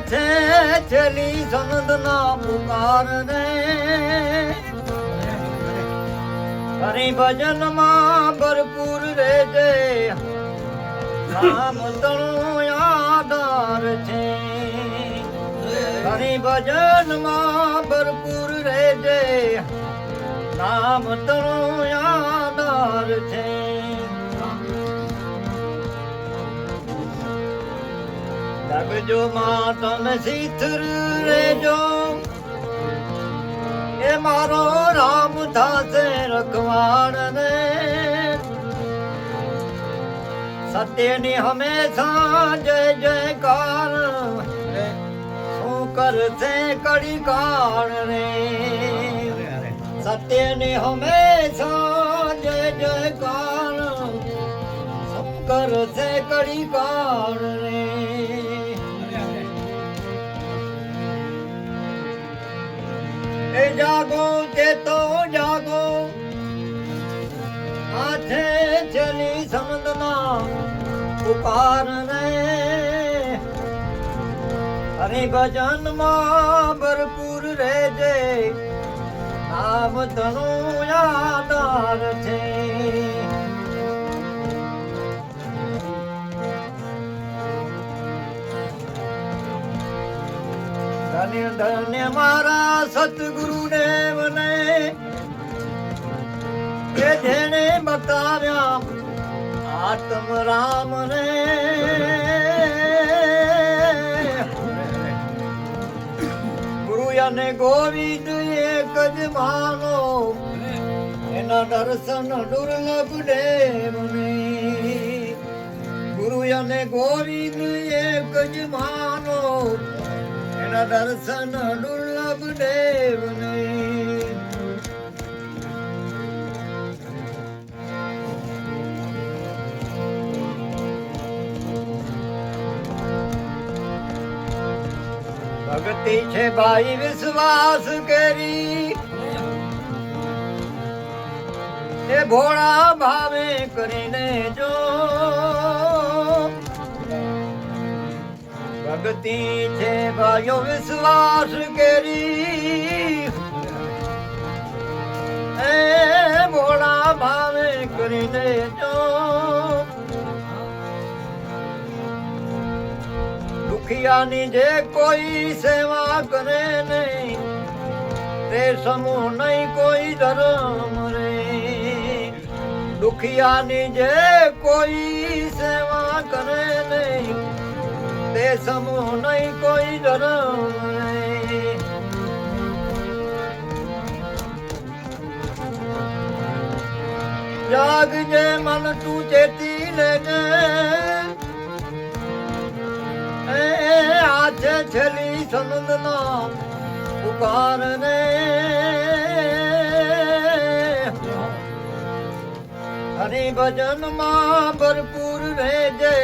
છે છેલી સંતના પુકાર રે હરિ ભજનમાં ભરપૂર રેજે નામ તણો આધાર છે હરિ ભજનમાં ભરપૂર રેજે નામ તણો આધાર છે લગજો માં તમે શીથર રેજો એ મારો રામ થાશે રખવાડ ને સત્યની હંમેશા જય જયકાર શું કરશે કડી કાળ રે સત્યની હંમેશા જય જયકાર શું કરશે કડી કાળ રે એ જાગો તે તો જાગો આથે ચલી સમદના પુકાર રે હરિ ભજન માં ભરપૂર રેજે નામ તનું આધાર છે ધન્ય ધન્ય મારા સતગુરુદેવ ને કે જેને બતાવ્યા આત્મ રામ ને ગુરુ અને ગોવિંદ એક જ માનો એના દર્શન દુર્લભ દેવ ને ગુરુ અને ગોવિંદ એક જ માનો એના દર્શન દુર્લભ દેવ ને ભક્તિ છે ભાઈ વિશ્વાસ કરી એ ભોળા ભાવે કરીને જો ભક્તિ છે ભાઈઓ વિશ્વાસ કરી એ ભોળા ભાવે કરીને જો દુખિયાની જે કોઈ સેવા કરે નહીં તે સમૂહ નહીં કોઈ ધર્મ રે દુખિયાની જે કોઈ સેવા કરે નહીં તે સમૂહ નહીં કોઈ ધર્મ રે જાગજે મન તું ચેતી લેજે આજે છેલી સમંદના પુકાર ને હરિ ભજન માં ભરપૂર રેજે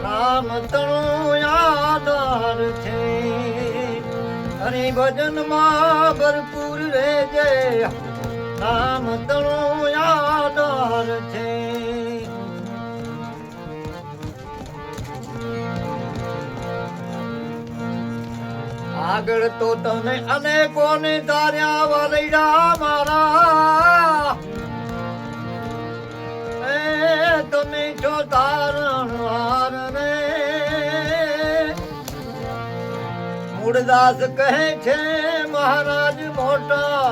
નામ તણો આધાર છે હરિ ભજન માં ભરપૂર રેજે નામ તણો આધાર છે આગળ તો તમે અનેકોને તાર્યા વરડા મારા એ તમે છો તારણહાર રે મૂળદાસ કહે છે મહારાજ મોટા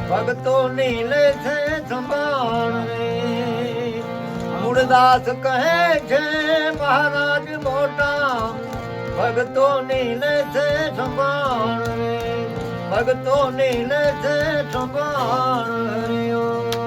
ભક્તો નીલે છે સંભાળ રે મૂળદાસ કહે છે મહારાજ મોટા ભગતો નીલે છે સંભાળ રે ભગતો નીલે છે સંભાળ રે